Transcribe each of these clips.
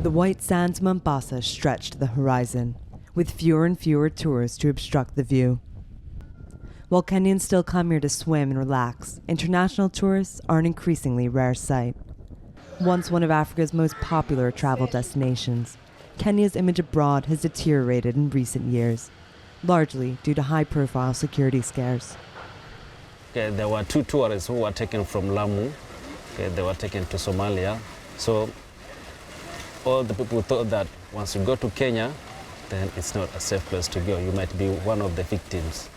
The white sands of Mombasa stretch to the horizon, with fewer and fewer tourists to obstruct the view. While Kenyans still come here to swim and relax, international tourists are an increasingly rare sight. Once one of Africa's most popular travel destinations, Kenya's image abroad has deteriorated in recent years, largely due to high-profile security scares. There were 2 tourists who were taken from Lamu. They were taken to Somalia. So all the people thought that once you go to Kenya, then it's not a safe place to go. You might be one of the victims.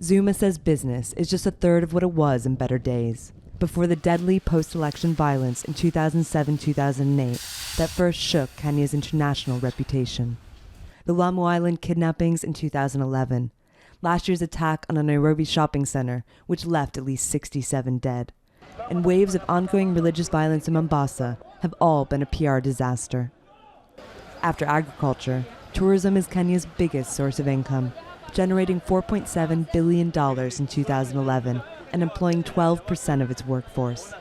Zuma says business is just a third of what it was in better days, before the deadly post-election violence in 2007-2008 that first shook Kenya's international reputation. The Lamu Island kidnappings in 2011, last year's attack on a Nairobi shopping center, which left at least 67 dead, and waves of ongoing religious violence in Mombasa have all been a PR disaster. After agriculture, tourism is Kenya's biggest source of income, generating $4.7 billion in 2011 and employing 12% of its workforce.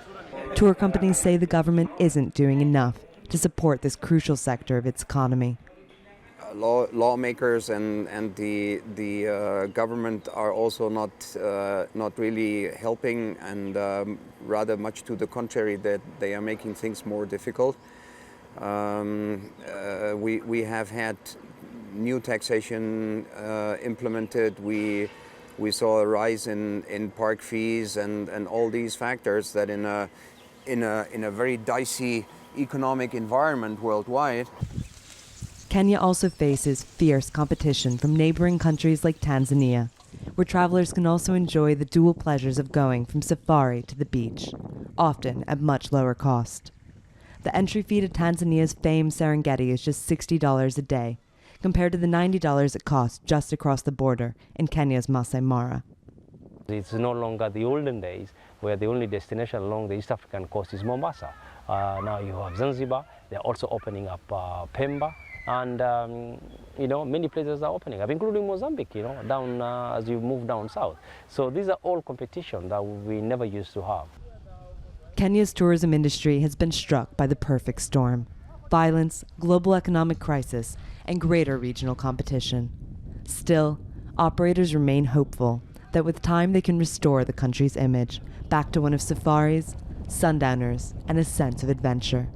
Tour companies say the government isn't doing enough to support this crucial sector of its economy. Lawmakers and the government are also not really helping, and rather much to the contrary, that they are making things more difficult. We have had new taxation implemented. We saw a rise in park fees and all these factors that in a very dicey economic environment worldwide. Kenya also faces fierce competition from neighboring countries like Tanzania, where travelers can also enjoy the dual pleasures of going from safari to the beach, often at much lower cost. The entry fee to Tanzania's famed Serengeti is just $60 a day, compared to the $90 it costs just across the border in Kenya's Masai Mara. It's no longer the olden days where the only destination along the East African coast is Mombasa. Now you have Zanzibar, they're also opening up Pemba, and many places are opening up, including Mozambique, down as you move down south. So these are all competition that we never used to have. Kenya's tourism industry has been struck by the perfect storm: violence, global economic crisis, and greater regional competition. Still, operators remain hopeful that with time they can restore the country's image back to one of safaris, sundowners, and a sense of adventure.